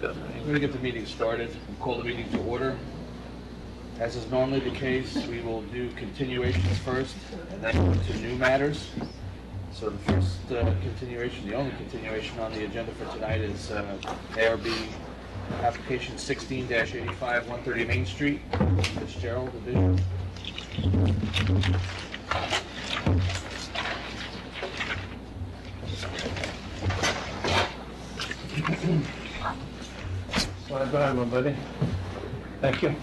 We're going to get the meeting started and call the meeting to order. As is normally the case, we will do continuations first and then go to new matters. So the first continuation, the only continuation on the agenda for tonight is ARB application 16-85, 130 Main Street, Fitzgerald Division. Slide by, my buddy. Thank you.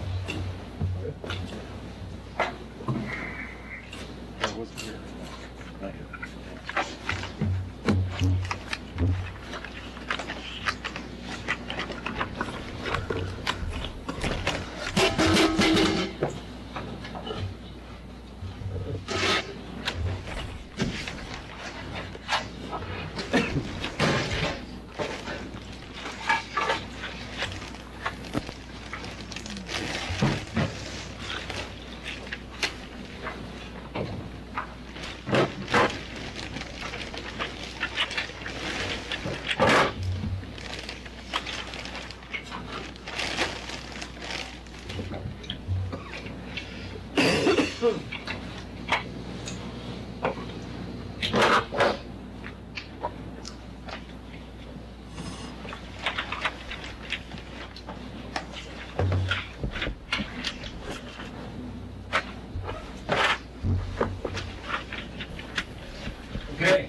Okay.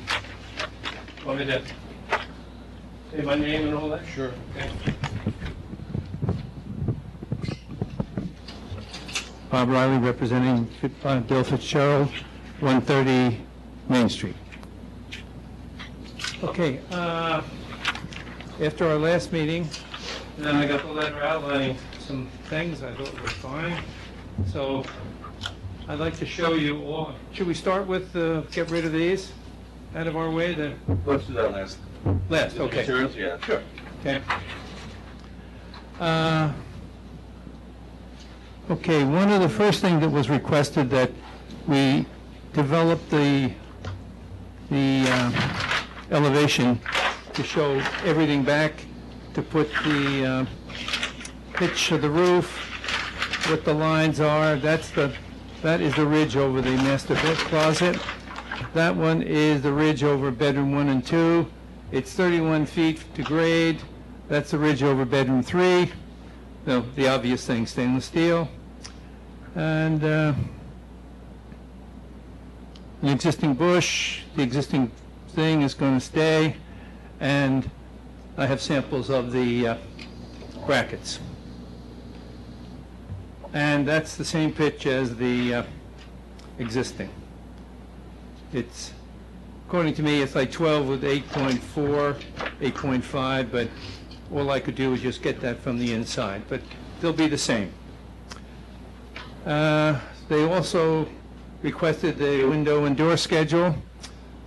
Want me to say my name and all that? Sure. Okay. Bob Riley, representing Bill Fitzgerald, 130 Main Street. Okay. After our last meeting, then I got the letter outlining some things I thought were fine. So I'd like to show you all. Should we start with get rid of these out of our way? Let's do that last. Last, okay. Materials, yeah. Sure. Okay. Okay, one of the first things that was requested that we develop the elevation to show everything back, to put the pitch of the roof, what the lines are. That is the ridge over the master closet. That one is the ridge over bedroom 1 and 2. It's 31 feet to grade. That's the ridge over bedroom 3. The obvious thing, stainless steel. And an existing bush. The existing thing is going to stay. And I have samples of the brackets. And that's the same pitch as the existing. It's, according to me, it's like 12 with 8.4, 8.5, but all I could do was just get that from the inside, but they'll be the same. They also requested the window and door schedule.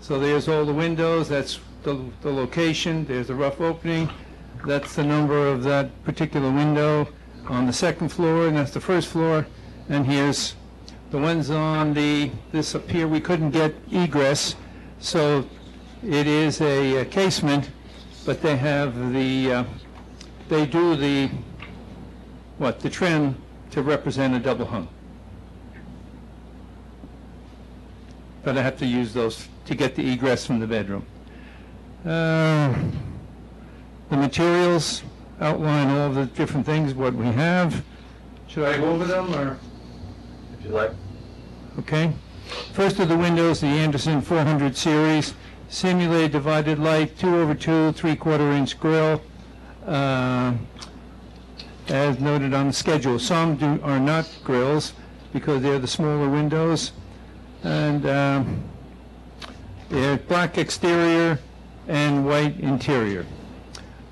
So there's all the windows, that's the location, there's the rough opening, that's the number of that particular window on the second floor, and that's the first floor, and here's the ones on this up here. We couldn't get egress, so it is a casement, but they have the trim to represent a double hung. But I have to use those to get the egress from the bedroom. The materials outline all the different things, what we have. Should I go over them, or? If you like. Okay. First of the windows, the Anderson 400 series, simulated divided light, 2/2, 3/4 inch grill, as noted on the schedule. Some are not grills because they're the smaller windows, and they're black exterior and white interior.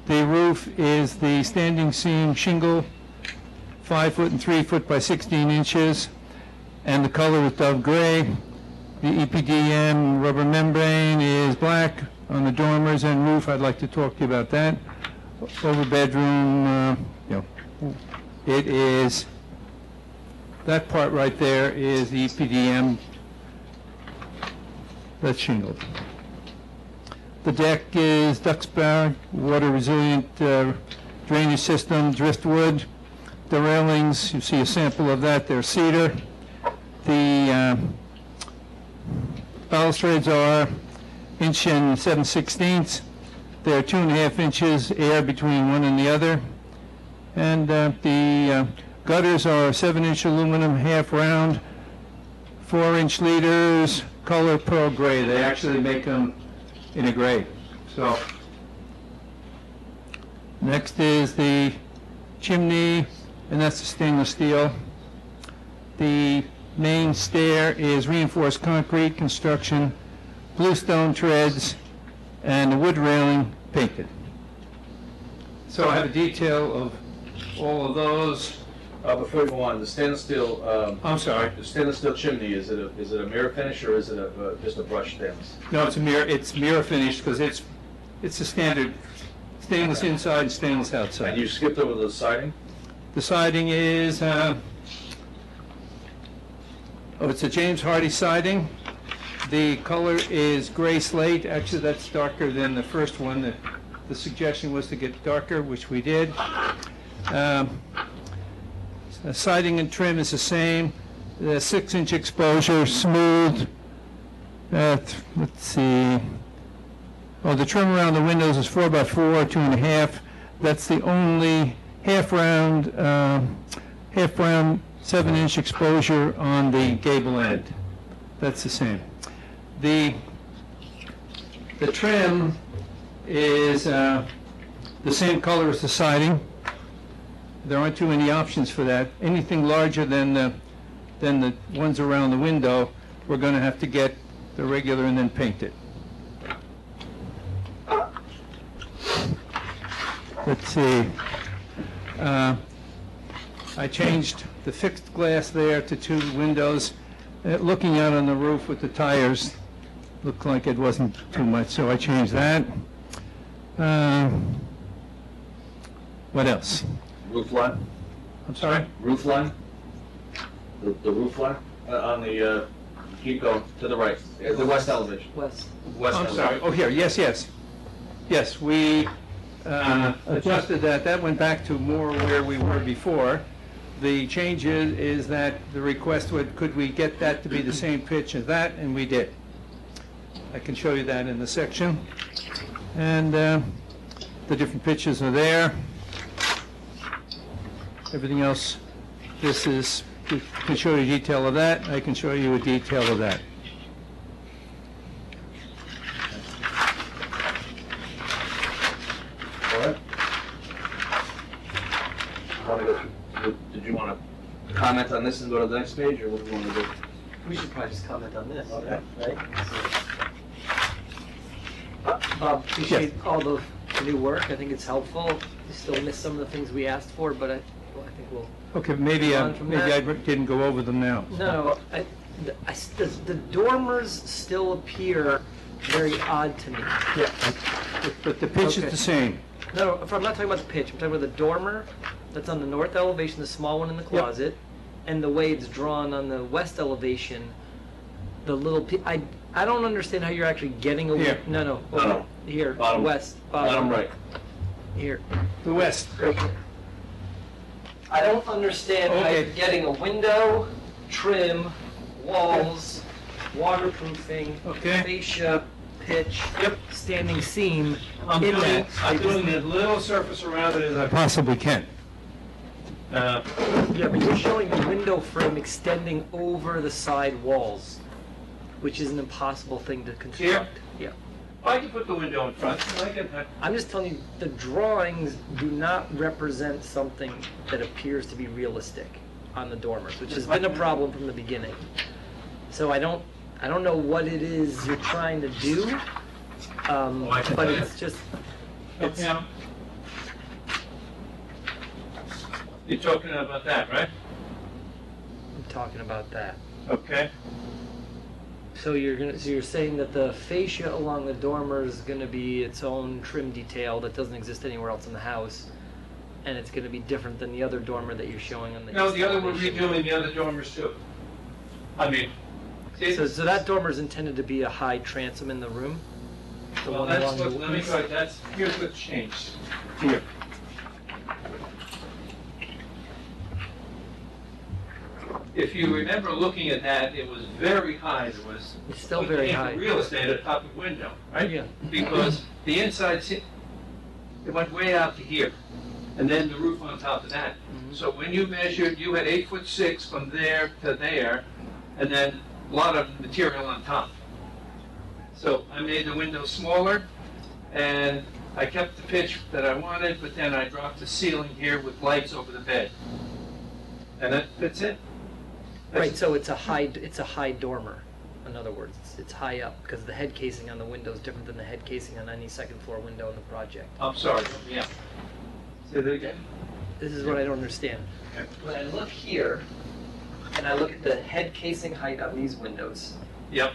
The roof is the standing seam shingle, 5 foot and 3 foot by 16 inches. And the color is dove gray. The EPDM rubber membrane is black on the dormers and roof. I'd like to talk to you about that. Over bedroom, it is, that part right there is the EPDM, that's shingled. The deck is Duxbury water resilient drainage system, driftwood. The railings, you see a sample of that, they're cedar. The balustrades are 1 7/16". They're 2.5 inches air between one and the other. And the gutters are 7-inch aluminum, half round, 4-inch leaders, color pearl gray. They actually make them in a gray. So next is the chimney, and that's the stainless steel. The main stair is reinforced concrete construction, bluestone treads, and the wood railing painted. So I have a detail of all of those. Before we go on, the stainless steel, I'm sorry. the stainless steel chimney, is it a mirror finish or is it just a brushed stainless? No, it's mirror finished because it's a standard stainless inside and stainless And outside. you skipped over the siding? The siding is, it's a James Hardy siding. The color is gray slate. Actually, that's darker than the first one. The suggestion was to get darker, which we did. The siding and trim is the same. The 6-inch exposure, smooth. Let's see. Oh, the trim around the windows is 4x4, 2.5. That's the only half round 7-inch exposure on the gable end. That's the same. The trim is the same color as the siding. There aren't too many options for that. Anything larger than the ones around the window, we're going to have to get the regular and then paint it. Let's see. I changed the fixed glass there to 2 windows. Looking out on the roof with the tires looked like it wasn't too much, so I changed that. What else? Roof line? I'm sorry? Roof line? The roof line? On the, keep going, to the right, the west elevation. West. West I'm elevation. sorry. Oh, here, yes. Yes, we adjusted that. That went back to more where we were before. The change is that the request could we get that to be the same pitch as that, and we did. I can show you that in the section. And the different pitches are there. Everything else, we can show you detail of that. I can show you a detail of that. All right. Did you want to comment on this and go to the next page, or what do you want to do? We should probably just comment on this, Okay. right? Bob, appreciate all the new work. I think it's helpful. We still missed some of the things we asked for, but I think we'll. Okay, maybe On from I that. didn't go over them now. No, the dormers still appear very odd to me. Yeah. But the pitch is Okay. the same. No, I'm not talking about the pitch. I'm talking about the dormer that's on the north elevation, the small one in the closet, and the way it's drawn on the west elevation. The little I don't understand how you're actually getting a Here. No. No. Here, Bottom. west, Bottom right. Here. The west. I don't understand how Okay. you're getting a window, trim, walls, waterproofing, Okay. fascia, pitch, standing seam I'm in doing that. as little surface around it as I possibly can. Yeah, but you're showing the window frame extending over the side walls, which is an impossible thing to construct. Yeah. I can put the window in front. I'm just telling you, the drawings do not represent something that appears to be realistic on the dormers, which has been a problem from the beginning. So I don't know what it is you're trying to do, but it's just, You're talking about that, right? I'm talking about that. Okay. So you're saying that the fascia along the dormer is going to be its own trim detail that doesn't exist anywhere else in the house, and it's going to be different than the other dormer that you're showing on the. No, east the other, we're elevation. redoing the other dormers too. I mean, So that dormer is intended to be a high transom in the room. The well, one that's along what, the let me east? try, here's what's changed. Here. if you remember looking at that, it was very high. There was It's still very high. real estate at the top of the window, right? Yeah. Because the inside, it went way out to here, and then the roof on top of that. So when you measured, you had 8'6" from there to there, and then a lot of material on top. So I made the window smaller, and I kept the pitch that I wanted, but then I dropped the ceiling here with lights over the bed. And that's it. Right, so it's a high dormer, in other words. It's high up, because the head casing on the window is different than the head casing on any second floor window in the project. I'm sorry, yeah. Say that again? This is what I don't understand. Okay. When I look here, and I look at the head casing height on these windows, Yep,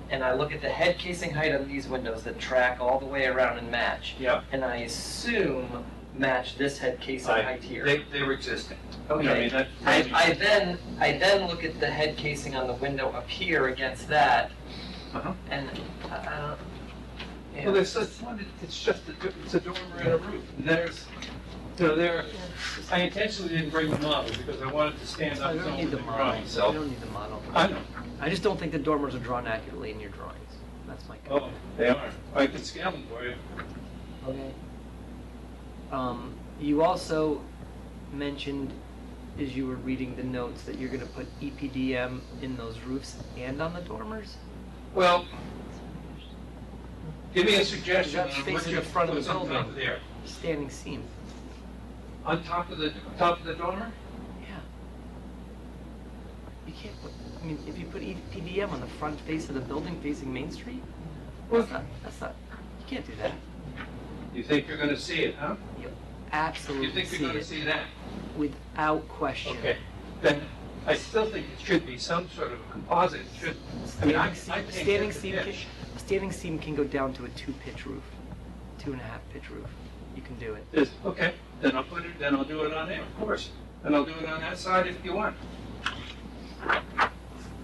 and I look at the head casing height on these windows that track all the way around and match, yep. and I assume match this head casing height here. They were existing. Okay. I mean, that- I then look at the head casing on the window up here against that, Uh-huh. and I don't. Yeah. Well, there's such one, it's just, it's a dormer and a roof. There's, I intentionally didn't bring the model because I wanted to stand I up don't some need of the the model. drawing, I so. don't need the model. I know. I just don't think the dormers are drawn accurately in your drawings. That's my Oh, they are. I can scale them for you. Okay. You also mentioned, as you were reading the notes, that you're gonna put EPDM in those roofs and on the dormers? Well, give me a suggestion That's on what facing you the front of put the on top building. of there. Standing seam. On top of the dormer? Yeah. You can't put, I mean, if you put EPDM on the front face of the building facing Main Street, that's not, you can't do that. You think you're gonna see it, huh? You You absolutely think see you're gonna it see that? without question. Okay, then I still think it should be some sort of a composite. It should, I mean, I think Standing that's seam, the can, pitch. standing seam can go down to a 2-pitch roof, 2.5 pitch roof. You can do it. Okay, then I'll put it, then I'll do it on there, of course. And I'll do it on that side if you want.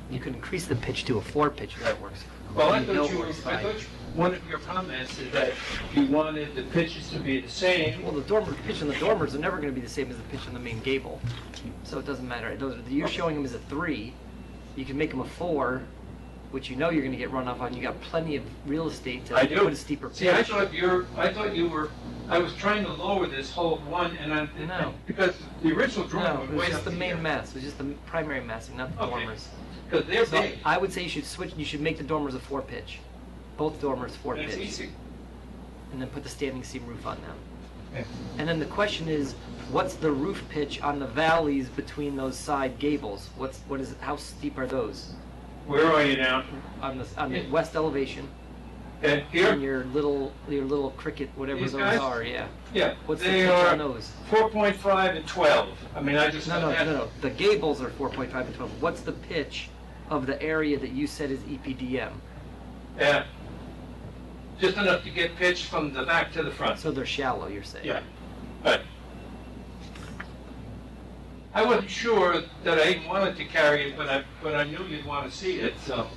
You can increase the pitch to a 4-pitch if that works. Well, I You know thought you it were, works I fine. thought one of your comments is that you wanted the pitches to be the same. Well, the pitch on the dormers are never going to be the same as the pitch on the main gable, so it doesn't matter. You're showing them as a 3. You can make them a 4, which you know you're going to get runoff on. You got plenty of real estate to I do. put a steeper pitch. See, I thought you were, I was trying to lower this whole one No. because the original drawing No, was it was way just up the to main here. mass. It was just the primary massing, not the Okay. dormers. Because they're So big. I would say you should switch. You should make the dormers a 4-pitch, both dormers 4 That's pitch, easy. and then put the standing seam roof on them. Okay. And then the question is, what's the roof pitch on the valleys between those side gables? What is it? How steep are those Where are you now? on the Yeah. west elevation? And And here? your little cricket, whatever These those guys? are, yeah. Yeah. What's the They pitch are on those? 4.5 and 12. I mean, I just. No. The gables are 4.5 and 12. What's the pitch of the area that you said is EPDM? Yeah. Just enough to get pitch from the back to the front. So they're shallow, you're saying? Yeah, but I wasn't sure that I even wanted to carry it, but I knew you'd want to see it, so.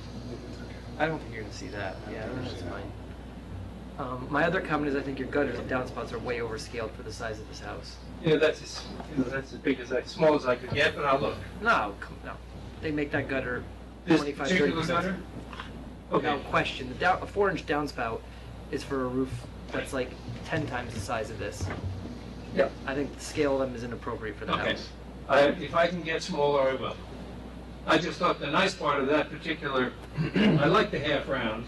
I don't think you're gonna see that. Yeah, that's fine. My other comment is I think your gutters and downspouts are way overscaled for the size of this house. That's as big as small as I could get, but I'll look. No. They make that gutter This 25, particular 30%. gutter? Without Okay. question. A 4-inch downspout is for a roof that's like 10 times the size of this. Yep. I think the scale of them is inappropriate for the Okay. house. If I can get smaller, I will. I just thought the nice part of that particular, I like the half round.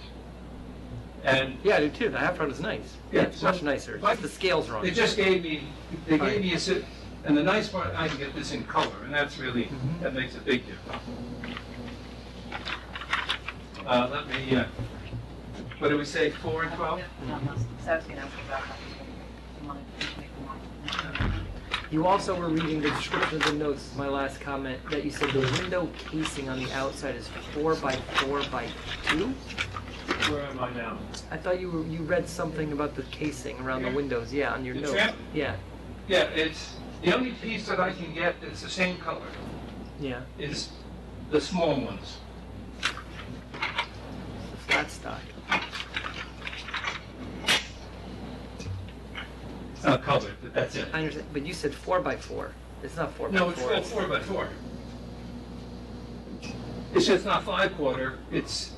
And Yeah, I do too. The half round is nice. Yeah, It's so much nicer. if I- Just the scale's wrong. they just gave me, and the nice part, I can get this in color, and that's really, Mhm. that makes a big difference. Let me, what do we say, 4 and 12? You also were reading the description of the notes, my last comment, that you said the window casing on the outside is 4 by 4 by 2? Where am I now? I thought you read something about the casing around the windows, yeah, on your The notes. trim? Yeah, Yeah, it's, the only piece that I can get that's the same color yeah, is the small ones. the flat stock. It's not colored, but that's it. I understand, but you said 4 by 4. It's not 4 by No, 4. it's 4 by 4. It's just not 5/4, it's,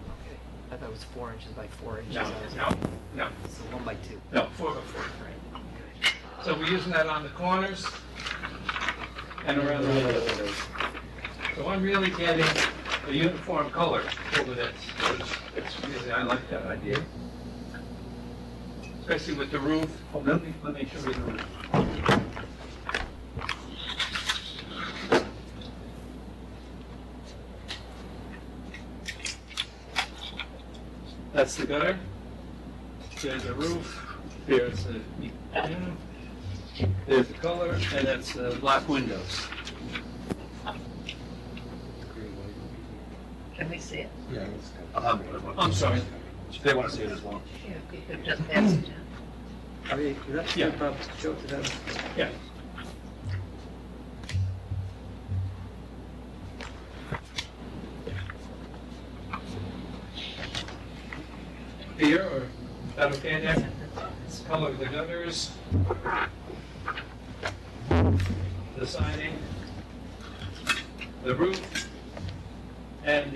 Okay. I thought it was 4 inches by 4 inches. no, no, So 1 by 2. no, 4x4. So we're using that on the corners and around the windows. So I'm really getting a uniform color over this. It's really, I like that idea. Especially with the roof. Oh, let me show you the roof. That's the gutter. There's the roof. There's the color, and that's black windows. Can we see it? Yeah. I'm sorry. They want to see it as well. Yeah, you could just pass it down. Are you, that's Yeah. show it to them. Yeah. Here, or is that okay there? Color of the gutters. The siding. The roof. And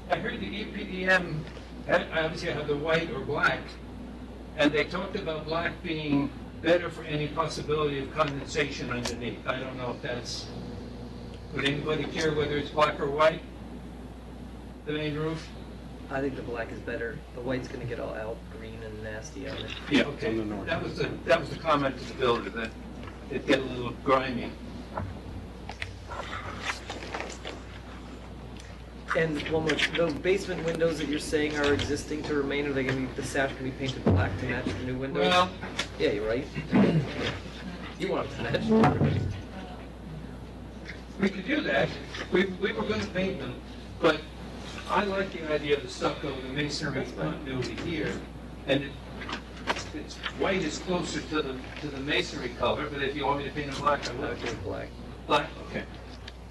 I heard the EPDM, obviously I have the white or black, and they talked about black being better for any possibility of condensation underneath. I don't know if that's, would anybody care whether it's black or white? The main roof? I think the black is better. The white's gonna get all out green and nasty on it. Yeah, okay. That was the comment of the builder, that it'd get a little grimy. And one more, those basement windows that you're saying are existing to remain, are they gonna be, the sash gonna be painted black to match the new windows? Well, Yeah, you're right. You want it to match. we could do that. We were going to paint them, but I like the idea of the stucco, the masonry continuity here, and it's white is closer to the masonry color. But if you want me to paint it black, I I will. would do black. Black, okay.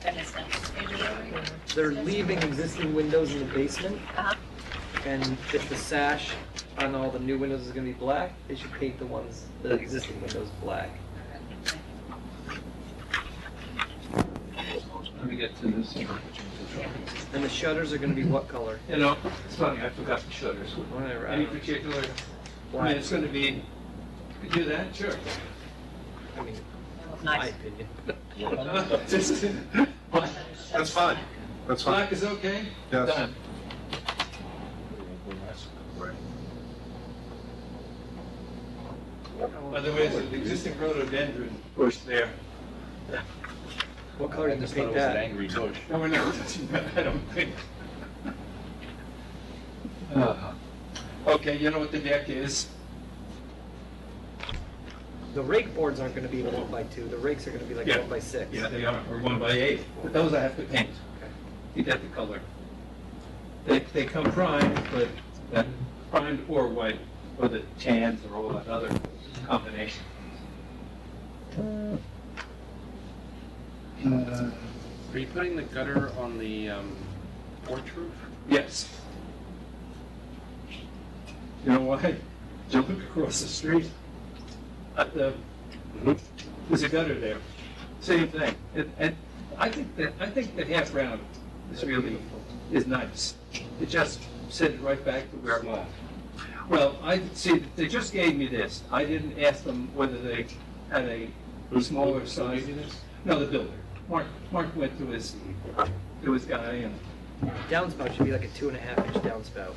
And it's not immediately. They're leaving existing windows in the basement, Uh-huh. and if the sash on all the new windows is gonna be black, they should paint the existing windows black. Let me get to this. And the shutters are gonna be what color? You know, it's funny. I forgot the shutters. Whatever, I Any don't know. particular? I mean, Black. it's going to be. You could do that, sure. I mean, Nice. my opinion. That's fine. That's fine. Black is okay? Yes. Done. By the way, there's an existing rhododendron bush there. What color I did you just thought it paint was an that? angry bush. No, we're not touching that, I don't think. Okay, you know what the deck is? The rake boards aren't gonna be 1 by 2, the rakes are gonna be like Yeah. 1 by 6. Yeah, they are, or 1x8. But those I have to paint. You get the color. They come primed, but that primed or white, or the tans or all that other combination. Are you putting the gutter on the porch roof? Yes. You know why? You look across the street, there's a gutter there. Same thing. And I think the half round is nice. It just set it right back to where it was. Well, they just gave me this. I didn't ask them whether they had a smaller size. No, the builder. Mark went to his guy and, Downspout should be like a 2.5 inch downspout,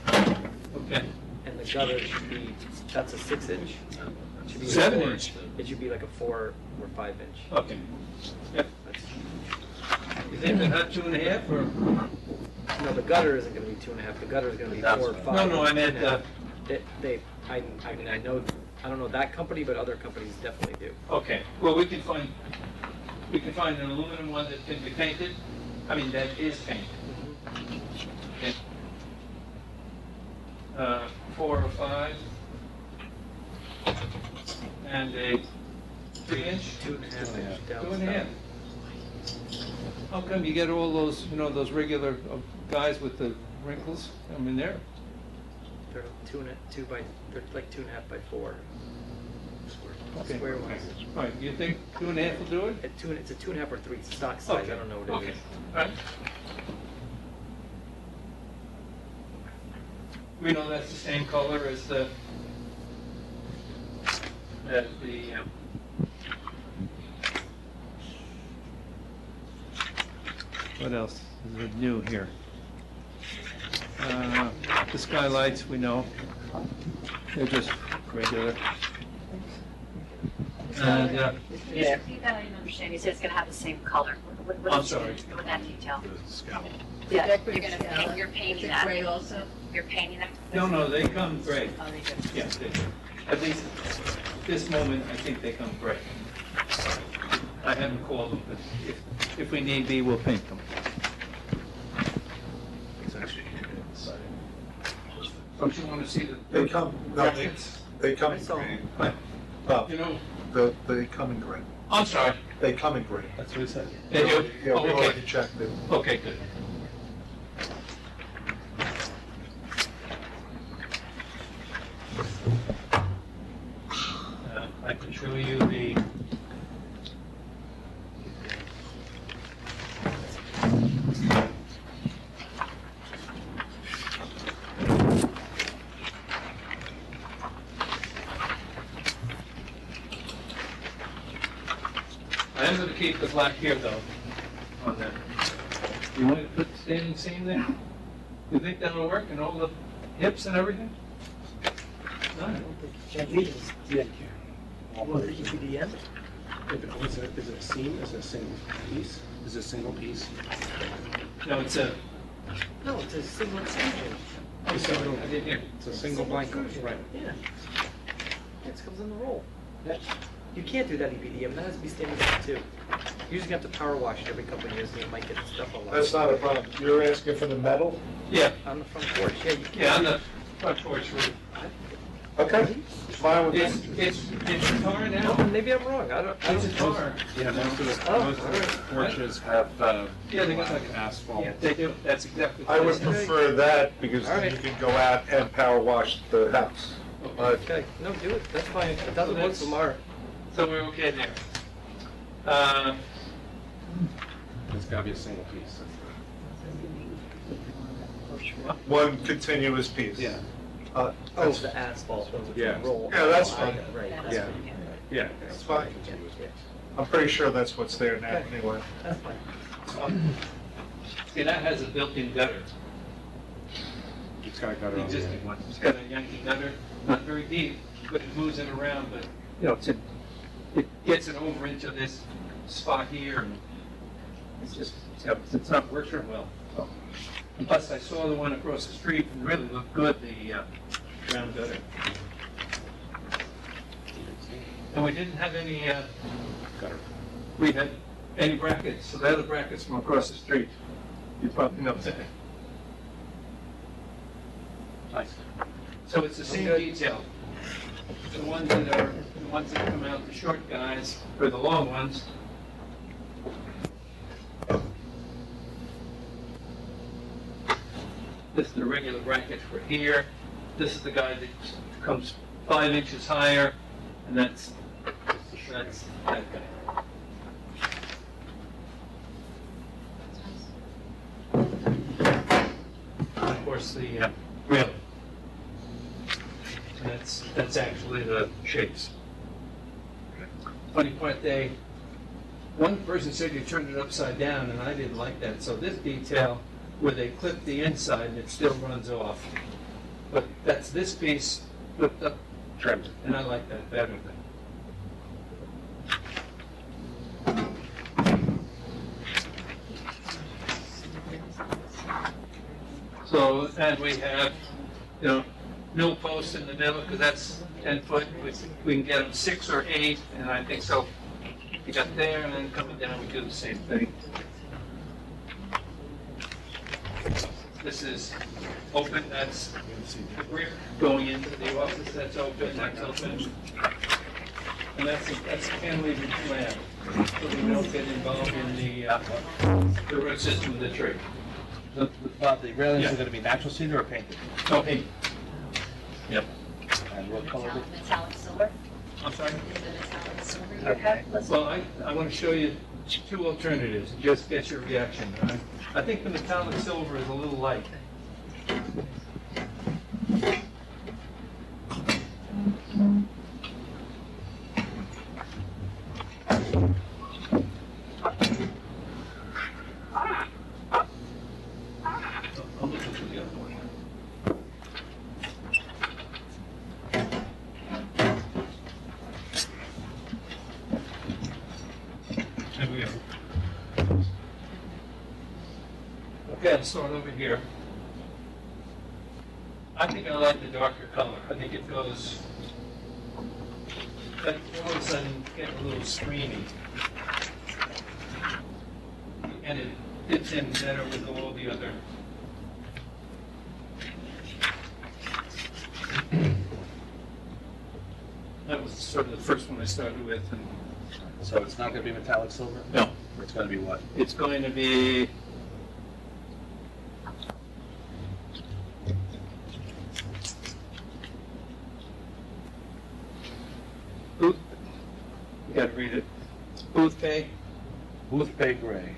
okay. and the gutter should be, that's a 6 inch. It should be a 7 4 inch. It should be like a 4 or 5 inch. Okay. Yep. That's- You think they're not 2.5 or? No, the gutter isn't gonna be 2.5, the gutter is gonna be 4 or 5. No, I meant, I mean, I know, I don't know that company, but other companies definitely do. okay, well, we can find an aluminum one that can be painted, that is painted. Okay. 4 or 5, and a 3 inch? 2.5 inch downspout. 2.5. How come you get all those, those regular guys with the wrinkles? They're, They're 2 by, they're like 2.5 by 4. okay. Square ones. All right, you think 2.5 will do it? It's a 2.5 or 3 stock size, I don't know what it Okay, is. all right. we know that's the same color as the, What else is new here? The skylights, we know. They're just regular. and, Just repeat that, I didn't understand. You said it's gonna have the same color. What I'm is sorry. with that detail? The scout. Yeah, you're gonna paint, you're painting that. Gray also? You're painting that? no, they come gray. Oh, they do. Yes, they do. At least this moment, I think they come gray. I haven't called them, but If we need be, we'll paint them. It's actually inside. don't you want to see the? They come, no, they come in I saw green. You know, They come in green. I'm sorry, They come in green. That's what he said. they do? Yeah, Oh, we okay, already checked it. okay, good. I can show you the. I am going to keep the black here though, on that. You want to put standing seam there? You think that'll work and all the hips and everything? No? EPDM? Is it a seam? Is it a single piece? Is it a single piece? No, it's a, No, it's a single extension. I'm sorry, I didn't hear. It's a single blank, right? Yeah. It comes in the roll. You can't do that EPDM, that has to be standard too. You usually have to power wash it every couple of years and you might get stuff a lot. That's not a problem. You're asking for the metal? Yeah, On the front porch, yeah, you can't. yeah, on the front porch roof. Okay, fine with It's, that. it's tar Oh, now. maybe I'm wrong, I don't. It's tar. Yeah, most of the, Oh, most of the porches have, Yeah, they got black like asphalt. Yeah, they do, that's exactly. I what would it is. prefer that because All then right. you can go out and power wash the house. But Okay, no, do it, that's fine, it doesn't work for Mara. So we're okay there. It's gotta be a single piece. one continuous piece. Yeah. Oh, That's, the asphalt, the Yeah. roll. Yeah, that's fine. Right, That is Yeah. what- Yeah. That's fine. Continuous. I'm pretty sure that's what's there now Okay. anyway. that's fine. See, that has a built-in gutter, It's got a gutter the on the existing end. one. It's got a Yankee gutter, not very deep, but it moves it around, but, you know, it gets it over into this spot here, and it's just, it's not working well. So. And plus, I saw the one across the street, and really looked good, the round gutter. And we didn't have any, Gutter. we had any brackets, so they're the brackets from across the street. You probably know that. Nice. So it's the same detail. The ones that come out, the short guys, or the long ones. This is the regular bracket for here. This is the guy that comes 5 inches higher, and that's that guy. And of course, the railing. And that's actually the shapes. Funny part, one person said you turned it upside down, and I didn't like that. So this detail, where they clip the inside, and it still runs off. But that's this piece flipped up, Trimmed. and I like that better. So, and we have, mill posts in the middle, because that's 10 foot. We can get them 6 or 8, and I think so. You got there, and then coming down, we do the same thing. This is open, that's the rear going into the office, that's open, that's open. And that's a cantilever slab, so we don't get involved in the root system of the tree. Bob, the railings Yeah. are gonna be natural cedar or painted? Okay. Yep. And what color? Metallic silver? I'm sorry? Is it metallic silver you have? Let's- Well, I want to show you 2 alternatives, just get your reaction. I think the metallic silver is a little light. Okay, I'll start over here. I think I like the darker color. I think it goes, that all of a sudden get a little screamy. And it fits in better with all the other. That was sort of the first one I started with. And So it's not gonna be metallic silver? no, Or it's gonna be what? it's going to be Booth, you gotta read it. Booth Bay. Booth Bay Gray.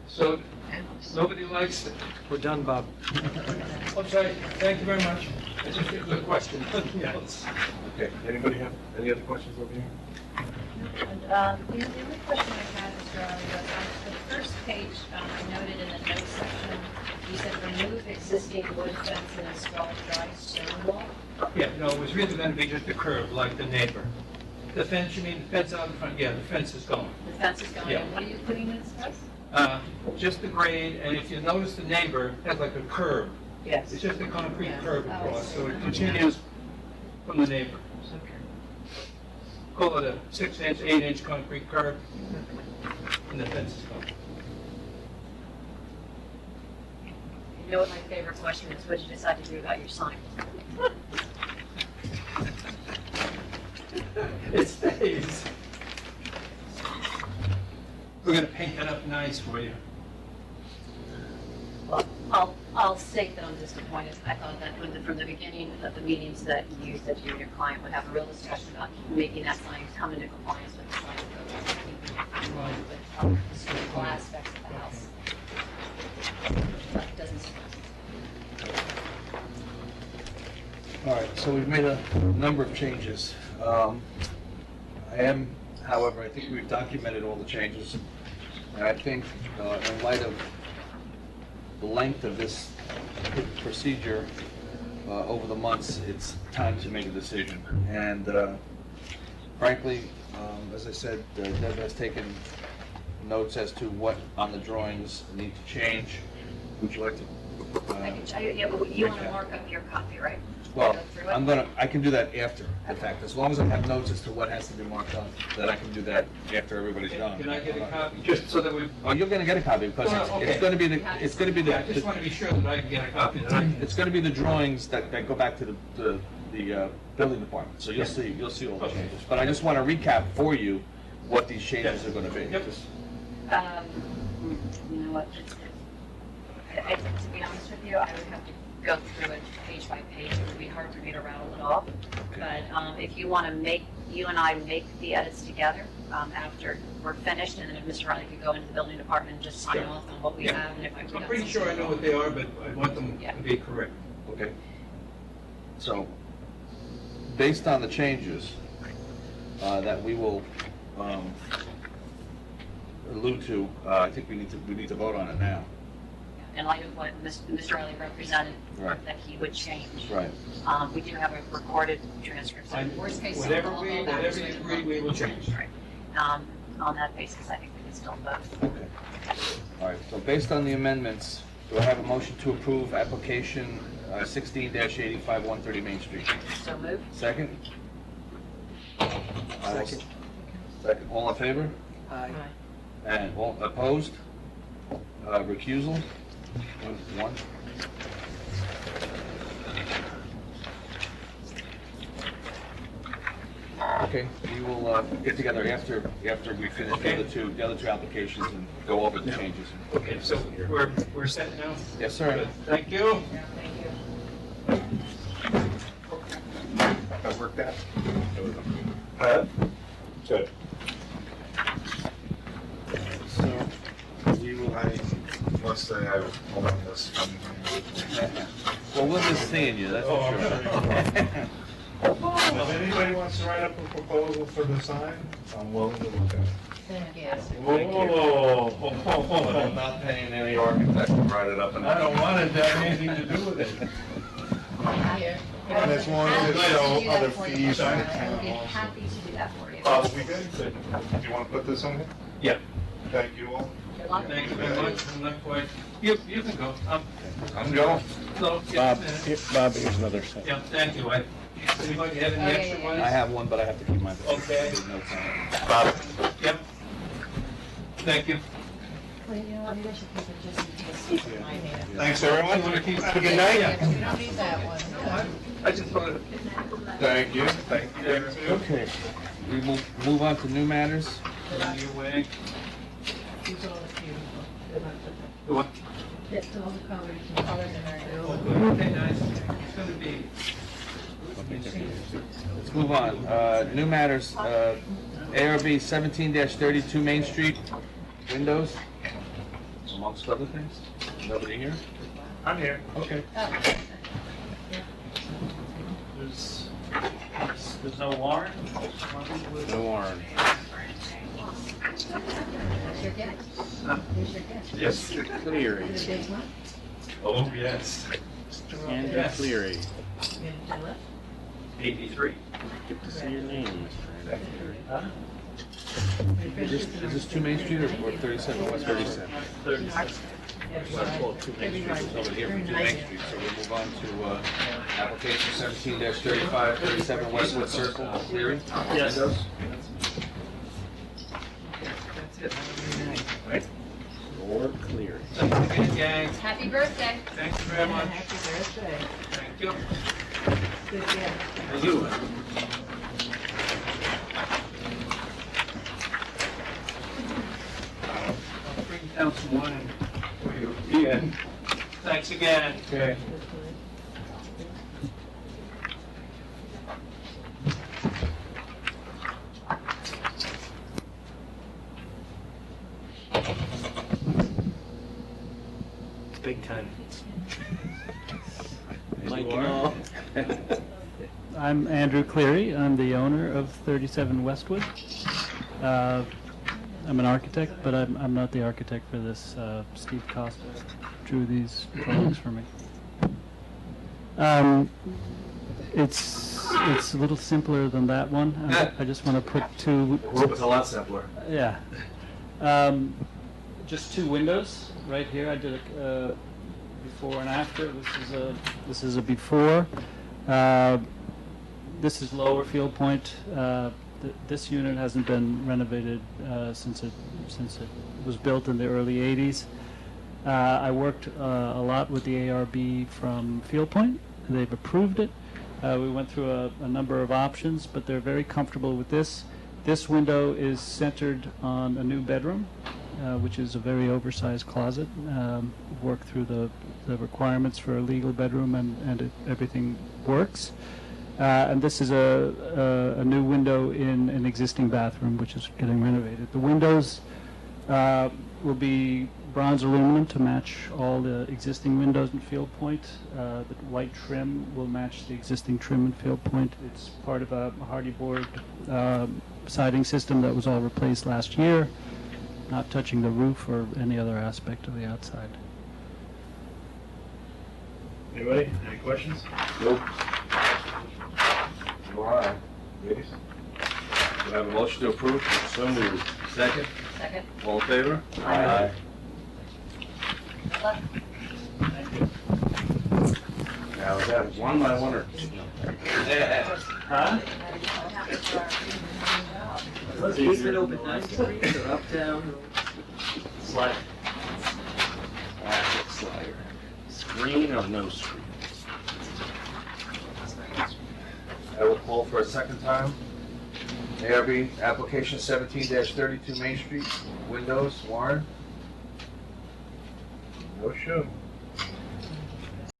So, nobody likes it. We're done, Bob. I'm sorry, thank you very much. It's just a good question. Yes. Okay, anybody have any other questions over here? And, the only question I had, Mr. Riley, was on the first page, I noted in the notes section, you said remove existing wood fence and install dry stone wall. Yeah, no, it was really gonna be just a curb, like the neighbor. The fence, you mean the fence out in front? Yeah, the fence is going. The fence is going Yeah. in, what are you putting in its place? Just the grade, and if you notice the neighbor has like a curb. Yes. It's just a concrete Yeah. curb Oh, I across, see. so it continues from the neighbor. Call it a 6-inch, 8-inch concrete curb, and the fence is going. You know what my favorite question is, what did you decide to do about your sign? It stays. We're gonna paint it up nice for you. Well, I'll state that I'm disappointed. I thought that from the beginning of the meetings that you said you and your client would have a real discussion about making that sign come into compliance with the sign code, with historical aspects of the house. But it doesn't surprise me. All right, so we've made a number of changes. However, I think we've documented all the changes. And I think in light of the length of this procedure over the months, it's time to make a decision. And frankly, as I said, Deb has taken notes as to what on the drawings need to change. Would you like to? Yeah, but you want to mark up your copy, right? Well, Go through it? I can do that after the fact, as long as I have notes as to what has to be marked up, that I can do that after everybody's done. Can I get a copy, just so that we, Oh, you're gonna get a copy, because Well, it's okay. gonna be yeah, I just want to be sure that I can get a copy. it's gonna be the drawings that go back to the building department, so you'll see all the Okay. changes. But I just wanna recap for you what these changes are gonna be. Yep. You know what? To be honest with you, I would have to go through it page by page. It would be hard for me to rattle it off. Okay. But if you want to you and I make the edits together after we're finished, and then if Mr. Riley could go into the building department and just sign Yeah. off on what we Yeah. have, and if I. I'm pretty sure I know what they are, but I want them Yeah. to be correct. Okay. So, based on the changes that we will allude to, I think we need to vote on it now. In light of what Mr. Riley represented, Right. that he would change. Right. We do have a recorded transcript, so worst case. Whatever I'll we go back to agree, it. we will change. Right. On that basis, I think we can still vote. Okay. All right, so based on the amendments, do I have a motion to approve application 16-85, 130 Main Street? So moved? Second? Second. Second, all in favor? Aye. And all opposed? Recusal? One. Okay, we will get together after we finish the other two applications and go over the changes. Okay, so we're set now? Yes, sir. Good. Thank you. Thank you. That worked out? Huh? Good. So, we will, I must say I hold on this. well, we'll miss seeing you, that's Oh, for sure. If anybody wants to write up a proposal for the sign, I'm willing to look at it. But I'm not paying any architect to write it up. And I don't want it to have anything to do with it. And as long as there's no other fees on the I town would be also. happy to do that for you. Probably good. Do you want to put this on here? Yeah. Thank you all. Good luck. Thank you very much. I'm not quite, you can go. I'm going. So, Bob, here's another set. Yeah, thank you. Anybody have any Oh, yeah, extra yeah, ones? I have one, but I have to keep mine. Okay. Notes on it. Bob. Yep. Thank you. Well, you know what, maybe I should keep it just in case I need it. Thanks, everyone. You wanna keep- Have a good night. Yeah, we don't need that one. I just wanted to. Thank you. Thank you. Okay, we will move on to new matters. On your way. The what? It's all the colors in there. Okay, nice. It's gonna be. Let's move on. New matters, ARB 17-32 Main Street, windows, amongst other things. Nobody here? I'm here. Okay. There's no warrant? No warrant. There's your gift. There's your gift. Yes. Cleary. The big one. Oh, yes. Andrew Yes. Cleary. 83. Good to see your name, Mr. Andrew Cleary. Is this 2 Main Street or 37 West 37? 37. Well, 2 Main Street is over here from 2 Main Street, so we'll move on to application 17-35, 37 Westwood Circle, Cleary. Yes. Windows. That's it. Or Cleary. Thanks again, gang. Happy birthday. Thanks very much. Happy birthday. Thank you. Good gift. Thank you. I'll bring down some wine for you. Ian. Thanks again. Okay. Big time. Mike and all. I'm Andrew Cleary. I'm the owner of 37 Westwood. I'm an architect, but I'm not the architect for this. Steve Costa drew these drawings for me. It's a little simpler than that one. I just want to put two. It's a lot simpler. Yeah. Just two windows right here. I did a before and after. This is a before. This is lower field point. This unit hasn't been renovated since it was built in the early 80s. I worked a lot with the ARB from Field Point. They've approved it. We went through a number of options, but they're very comfortable with this. This window is centered on a new bedroom, which is a very oversized closet. Worked through the requirements for a legal bedroom, and everything works. And this is a new window in an existing bathroom, which is getting renovated. The windows will be bronze aluminum to match all the existing windows in Field Point. The white trim will match the existing trim in Field Point. It's part of a hardy board siding system that was all replaced last year, not touching the roof or any other aspect of the outside. Anybody? Any questions? Nope. All right. Ladies? Do I have a motion to approve? So moved. Second? Second. All in favor? Aye. Good luck. Now, is that one by one or? Huh? Let's keep it open 90 degrees or up, down. Slide. Classic slider. Screen or no screen? I will call for a second time. ARB application 17-32 Main Street, windows, Warren. No show.